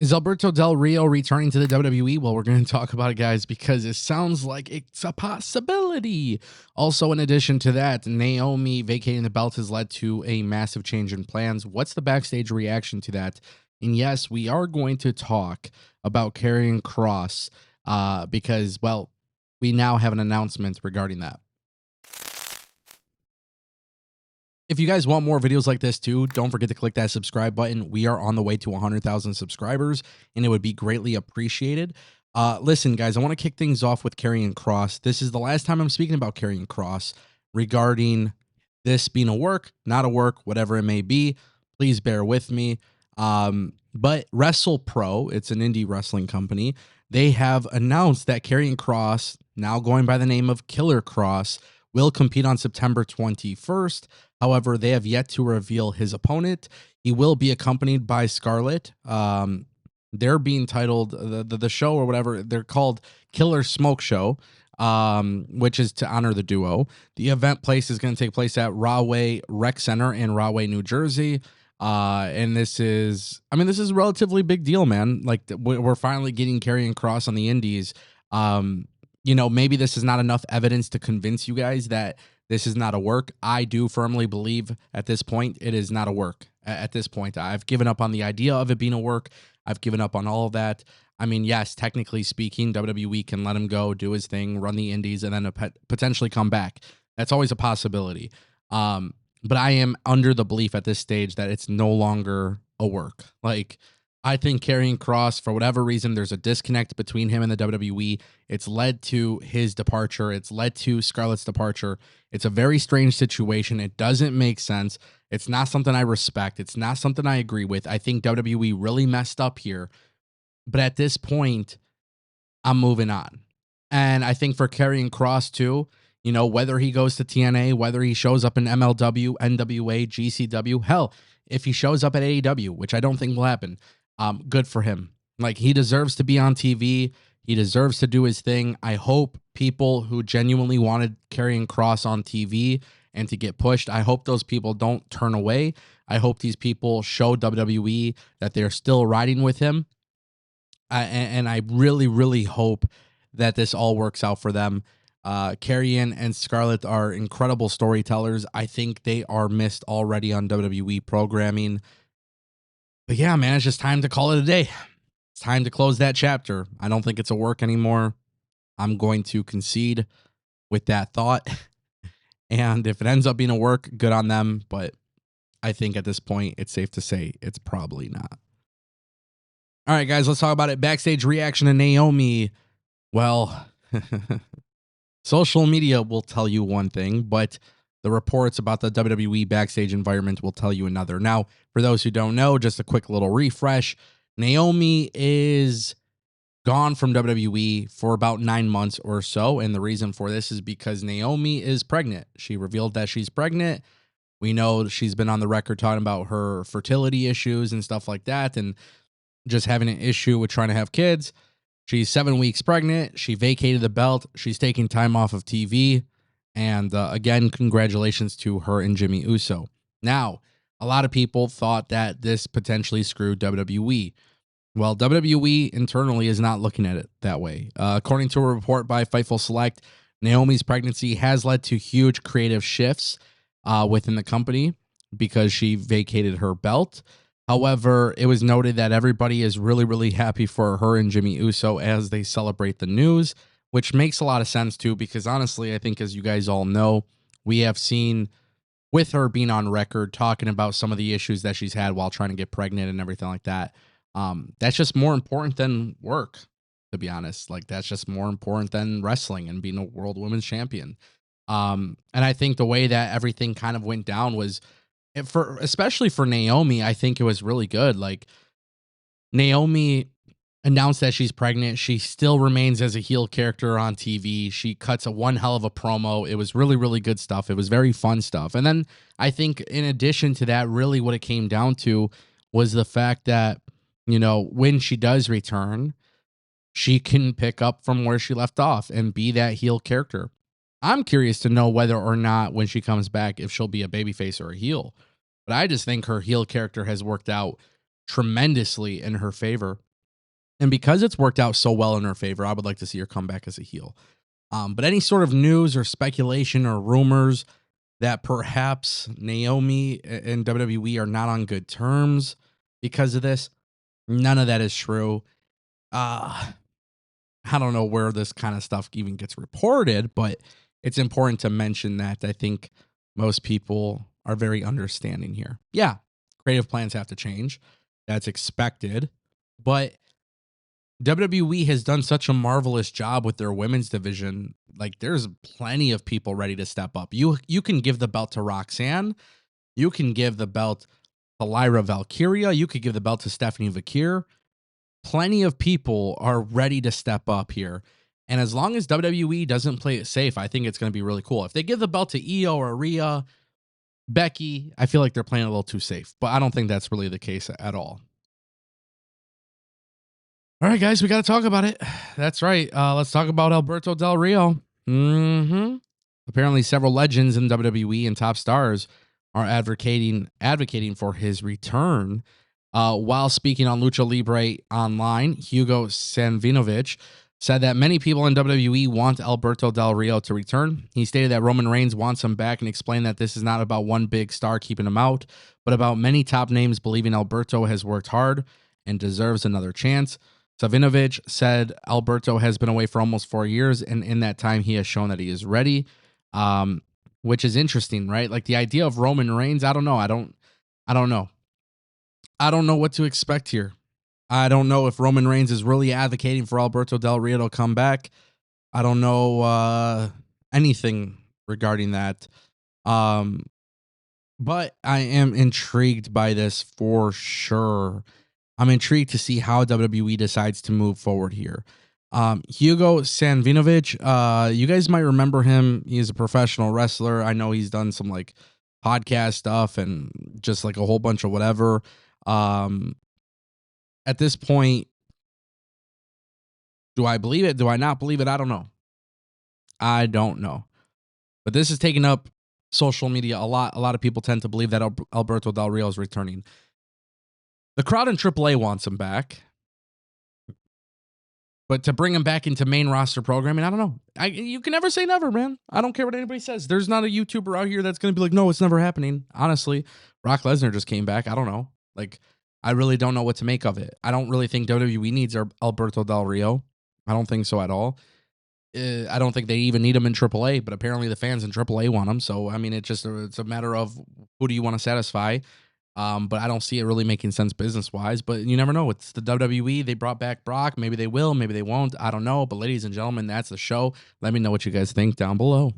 Is Alberto Del Rio returning to the WWE? Well, we're going to talk about it, guys, because it sounds like it's a possibility. Also, in addition to that, Naomi vacating the belt has led to a massive change in plans. What's the backstage reaction to that? And yes, we are going to talk about Karrion Kross because, well, we now have an announcement regarding that. If you guys want more videos like this too, don't forget to click that subscribe button. We are on the way to 100,000 subscribers, and it would be greatly appreciated. Listen, guys, I want to kick things off with Karrion Kross. This is the last time I'm speaking about Karrion Kross regarding this being a work, not a work, whatever it may be. Please bear with me. But Wrestle Pro, it's an indie wrestling company, they have announced that Karrion Kross, now going by the name of Killer Kross, will compete on September 21st. However, they have yet to reveal his opponent. He will be accompanied by Scarlett. They're being titled the show or whatever. They're called Killer Smoke Show, which is to honor the duo. The event place is going to take place at Rahway Rec Center in Rahway, New Jersey. And this is a relatively big deal, man. Like, we're finally getting Karrion Kross on the indies. Maybe this is not enough evidence to convince you guys that this is not a work. I do firmly believe at this point it is not a work. At this point, I've given up on the idea of it being a work. I've given up on all of that. I mean, yes, technically speaking, WWE can let him go, do his thing, run the indies, and then potentially come back. That's always a possibility. But I am under the belief at this stage that it's no longer a work. Like, I think Karrion Kross, for whatever reason, there's a disconnect between him and the WWE. It's led to his departure. It's led to Scarlett's departure. It's a very strange situation. It doesn't make sense. It's not something I respect. It's not something I agree with. I think WWE really messed up here. But at this point, I'm moving on. And I think for Karrion Kross, too, whether he goes to TNA, whether he shows up in MLW, NWA, GCW, hell, if he shows up at AEW, which I don't think will happen, good for him. Like, he deserves to be on TV. He deserves to do his thing. I hope people who genuinely wanted Karrion Kross on TV and to get pushed, I hope those people don't turn away. I hope these people show WWE that they're still riding with him. And I really, really hope that this all works out for them. Karrion and Scarlett are incredible storytellers. I think they are missed already on WWE programming. But yeah, man, it's just time to call it a day. It's time to close that chapter. I don't think it's a work anymore. I'm going to concede with that thought. And if it ends up being a work, good on them. But I think at this point, it's safe to say it's probably not. All right, guys, let's talk about it. Backstage reaction to Naomi. Well, social media will tell you one thing, but the reports about the WWE backstage environment will tell you another. Now, for those who don't know, just a quick little refresh. Naomi is gone from WWE for about 9 months or so, and the reason for this is because Naomi is pregnant. She revealed that she's pregnant. We know she's been on the record talking about her fertility issues and stuff like that, and just having an issue with trying to have kids. She's 7 weeks pregnant. She vacated the belt. She's taking time off of TV. And again, congratulations to her and Jimmy Uso. Now, a lot of people thought that this potentially screwed WWE. Well, WWE internally is not looking at it that way. According to a report by Fightful Select, Naomi's pregnancy has led to huge creative shifts within the company because she vacated her belt. However, it was noted that everybody is really, really happy for her and Jimmy Uso as they celebrate the news, which makes a lot of sense too, because honestly, I think as you guys all know, we have seen with her being on record talking about some of the issues that she's had while trying to get pregnant and everything like that. That's just more important than work, to be honest. Like, that's just more important than wrestling and being a world women's champion. And I think the way that everything kind of went down was, especially for Naomi, I think it was really good. Like, Naomi announced that she's pregnant. She still remains as a heel character on TV. She cuts one hell of a promo. It was really, really good stuff. It was very fun stuff. And then I think in addition to that, really what it came down to was the fact that, when she does return, she can pick up from where she left off and be that heel character. I'm curious to know whether or not when she comes back, if she'll be a babyface or a heel. But I just think her heel character has worked out tremendously in her favor. And because it's worked out so well in her favor, I would like to see her come back as a heel. But any sort of news or speculation or rumors that perhaps Naomi and WWE are not on good terms because of this, none of that is true. I don't know where this kind of stuff even gets reported, but it's important to mention that I think most people are very understanding here. Yeah, creative plans have to change. That's expected. But WWE has done such a marvelous job with their women's division. Like, there's plenty of people ready to step up. You can give the belt to Roxanne. You can give the belt to Lyra Valkyria. You could give the belt to Stephanie Vakir. Plenty of people are ready to step up here. And as long as WWE doesn't play it safe, I think it's going to be really cool. If they give the belt to Io or Rhea, Becky, I feel like they're playing a little too safe. But I don't think that's really the case at all. All right, guys, we got to talk about it. That's right. Let's talk about Alberto Del Rio. Apparently, several legends in WWE and top stars are advocating for his return. While speaking on Lucha Libre Online, Hugo Savinovich said that many people in WWE want Alberto Del Rio to return. He stated that Roman Reigns wants him back and explained that this is not about one big star keeping him out, but about many top names believing Alberto has worked hard and deserves another chance. Savinovich said Alberto has been away for almost 4 years, and in that time, he has shown that he is ready, which is interesting, right? Like, the idea of Roman Reigns, I don't know. I don't know. I don't know what to expect here. I don't know if Roman Reigns is really advocating for Alberto Del Rio to come back. I don't know anything regarding that. But I am intrigued by this for sure. I'm intrigued to see how WWE decides to move forward here. Hugo Savinovich, you guys might remember him. He's a professional wrestler. I know he's done some like podcast stuff and just like a whole bunch of whatever. At this point, do I believe it? Do I not believe it? I don't know. I don't know. But this is taking up social media a lot. A lot of people tend to believe that Alberto Del Rio is returning. The crowd in AAA wants him back. But to bring him back into main roster programming, I don't know. You can never say never, man. I don't care what anybody says. There's not a YouTuber out here that's going to be like, no, it's never happening. Honestly, Brock Lesnar just came back. I don't know. Like, I really don't know what to make of it. I don't really think WWE needs Alberto Del Rio. I don't think so at all. I don't think they even need him in AAA, but apparently the fans in AAA want him. So, I mean, it's a matter of who do you want to satisfy. But I don't see it really making sense business-wise. But you never know. It's the WWE. They brought back Brock. Maybe they will. Maybe they won't. I don't know. But ladies and gentlemen, that's the show. Let me know what you guys think down below.